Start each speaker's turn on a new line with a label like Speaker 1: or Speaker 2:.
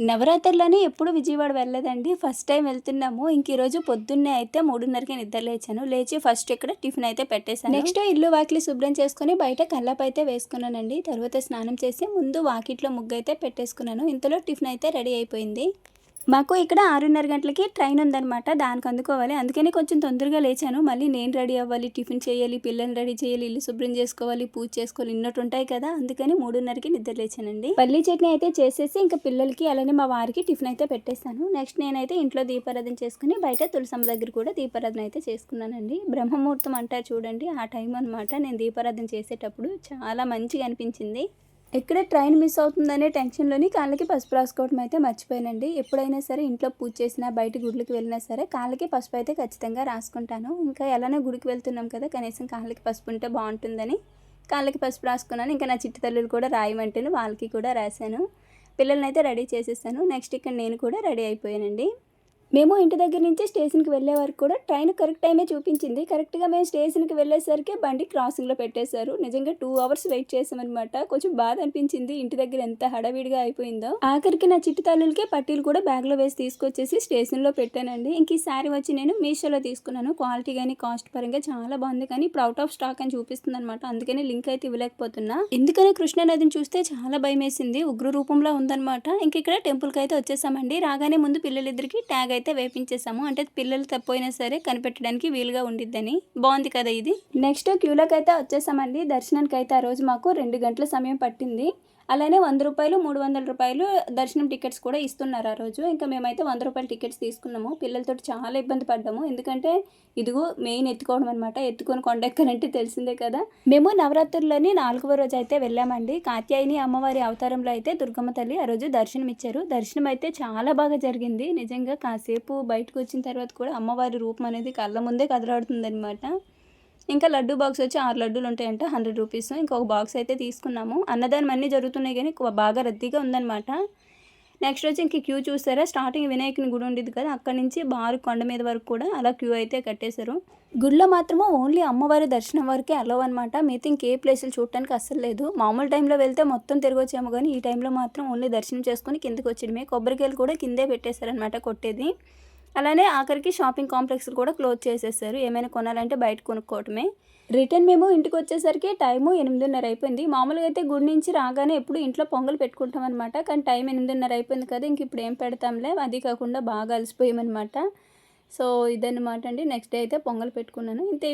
Speaker 1: నవరాత్రులని ఎప్పుడు విజయవాడ వెళ్ళలేదండి. First time వెళ్తున్నాము. ఈరోజు పొద్దున్నే అయితే 3:30కి నిద్ర లేచాను. లేచి ఫస్ట్ ఇక్కడ టిఫిన్ అయితే పెట్టేసాను. నెక్స్ట్ ఇల్లు వాకిలి శుభ్రం చేసుకొని బయట కల్లాపైతే వేసుకున్నానండి. తర్వాత స్నానం చేసి ముందు వాకిట్లో ముగ్గైతే పెట్టేసుకున్నాను. ఇంతలో టిఫిన్ అయితే రెడీ అయిపోయింది. మాకు ఇక్కడ 6:30 గంటలకి ట్రైన్ ఉందనమాట. దానికి అందుకోవాలి. అందుకని కొంచెం తొందరగా లేచాను. మళ్ళీ నేను రెడీ అవ్వాలి, టిఫిన్ చేయాలి, పిల్లల్ని రెడీ చేయాలి, ఇల్లు శుభ్రం చేసుకోవాలి, పూజ చేసుకోవాలి, ఇన్నట్టు ఉంటాయి కదా. అందుకని 3:30కి నిద్ర లేచానండి. పల్లీ చట్నీ అయితే చేసేసి ఇంకా పిల్లలకి అలానే మా వారికి టిఫిన్ అయితే పెట్టేశాను. నెక్స్ట్ నేనైతే ఇంట్లో దీపారాధన చేసుకుని బయట తులసమ్మ దగ్గర కూడా దీపారాధన అయితే చేసుకున్నానండి. బ్రహ్మముహూర్తం అంటారు చూడండి, ఆ టైం అనమాట. నేను దీపారాధన చేసేటప్పుడు చాలా మంచిగా అనిపించింది. ఎక్కడ ట్రైన్ మిస్ అవుతుందనే టెన్షన్లోని కాళ్ళకి పసుపు రాసుకోవడం అయితే మర్చిపోయానండి. ఎప్పుడైనా సరే ఇంట్లో పూజ చేసినా బయట గుడికి వెళ్ళినా సరే కాళ్ళకి పసుపు అయితే ఖచ్చితంగా రాసుకుంటాను. ఇంకా ఎలానో గుడికి వెళ్తున్నాం కదా, కనీసం కాళ్ళకి పసుపు ఉంటే బాగుంటుందని కాళ్ళకి పసుపు రాసుకున్నాను. ఇంకా నా చిట్టి తల్లులు కూడా రాయమంటేను వాళ్ళకి కూడా రాశాను. పిల్లల్ని అయితే రెడీ చేసేసాను. నెక్స్ట్ ఇక్కడ నేను కూడా రెడీ అయిపోయానండి. మేము ఇంటి దగ్గర నుంచి స్టేషన్కి వెళ్ళే వరకు కూడా ట్రైన్ కరెక్ట్ టైమే చూపించింది. కరెక్ట్గా మేము స్టేషన్కి వెళ్ళేసరికి బండి క్రాసింగ్లో పెట్టేశారు. నిజంగా 2 అవర్స్ వెయిట్ చేసామన్నమాట. కొంచెం బాధ అనిపించింది, ఇంటి దగ్గర ఎంత హడావిడిగా అయిపోయిందో. ఆఖరికి నా చిట్టి తల్లులకి పట్టీలు కూడా బ్యాగ్లో వేసి తీసుకొచ్చేసి స్టేషన్లో పెట్టానండి. ఇంక ఈ శారీ వచ్చి నేను మీషోలో తీసుకున్నాను. క్వాలిటీ కానీ కాస్ట్ పరంగా చాలా బాగుంది, కానీ ఇప్పుడు అవుట్ ఆఫ్ స్టాక్ అని చూపిస్తుంది అనమాట. అందుకని లింక్ అయితే ఇవ్వలేకపోతున్నా. ఎందుకని కృష్ణానదిని చూస్తే చాలా భయం వేసింది, ఉగ్ర రూపంలో ఉందన్నమాట. ఇంక ఇక్కడ టెంపుల్కి అయితే వచ్చేసామండి. రాగానే ముందు పిల్లలిద్దరికి ట్యాగ్ అయితే వేపించేసాము. అంటే పిల్లలు తప్పైనా సరే కనిపెట్టడానికి వీలుగా ఉండిద్దని. బాగుంది కదా ఇది. నెక్స్ట్ క్యూలోకి అయితే వచ్చేసామండి. దర్శనానికి అయితే ఆ రోజు మాకు 2 గంటల సమయం పట్టింది. అలానే 100 రూపాయలు 300 రూపాయలు దర్శనం టికెట్స్ కూడా ఇస్తున్నారు ఆ రోజు. ఇంకా మేమైతే 100 రూపాయల టికెట్స్ తీసుకున్నాము. పిల్లలతో చాలా ఇబ్బంది పడ్డాము, ఎందుకంటే ఇదిగో మెయిన్ ఎత్తుకోవడం అనమాట. ఎత్తుకొని కొండెక్కాలంటే తెలిసిందే కదా. మేము నవరాత్రుల్లోని 4వ రోజు అయితే వెళ్ళామండి. కాత్యాయని అమ్మవారి అవతారంలో అయితే దుర్గమ్మ తల్లి ఆ రోజు దర్శనం ఇచ్చారు. దర్శనం అయితే చాలా బాగా జరిగింది. నిజంగా కాసేపు బయటకు వచ్చిన తర్వాత కూడా అమ్మవారి రూపం అనేది కళ్ళ ముందే కదలాడుతుంది అనమాట. ఇంకా లడ్డు బాక్స్ వచ్చి 6 లడ్డూలు ఉంటాయంట, 100 రూపీస్. ఇంకొక బాక్స్ అయితే తీసుకున్నాము. అన్నదానం అన్నీ జరుగుతున్నాయి కానీ బాగా రద్దీగా ఉందన్నమాట. నెక్స్ట్ వచ్చి ఇంక క్యూ చూసారా, స్టార్టింగ్ వినాయకుని గుడి ఉండేది కదా, అక్కడి నుంచి బారు కొండ మీద వరకు కూడా అలా క్యూ అయితే కట్టేశారు. గుడిలో మాత్రము ఓన్లీ అమ్మవారి దర్శనం వరకే అలో అనమాట. మిగతా ఇంకే ప్లేసులు చూడటానికి అస్సలు లేదు. మామూలు టైంలో వెళ్తే మొత్తం తిరగొచ్చాము, కానీ ఈ టైంలో మాత్రం ఓన్లీ దర్శనం చేసుకుని కిందకి వచ్చేయడమే. కొబ్బరికాయలు కూడా కిందే పెట్టేశారనమాట కొట్టేది. అలానే ఆఖరికి షాపింగ్ కాంప్లెక్స్లు కూడా క్లోజ్ చేసేసారు. ఏమైనా కొనాలంటే బయట కొనుక్కోవటమే. రిటర్న్ మేము ఇంటికి వచ్చేసరికి టైము 8:30 అయిపోయింది. మామూలుగా అయితే గుడి నుంచి రాగానే ఎప్పుడు ఇంట్లో పొంగల్ పెట్టుకుంటాం అనమాట. కానీ టైం 8:30 అయిపోయింది కదా, ఇంక ఇప్పుడు ఏం పెడతాంలే. అది కాకుండా బాగా అలసిపోయామన్నమాట. సో ఇదన్నమాట అండి. నెక్స్ట్ డే అయితే పొంగల్ పెట్టుకున్నాను. ఇంతే.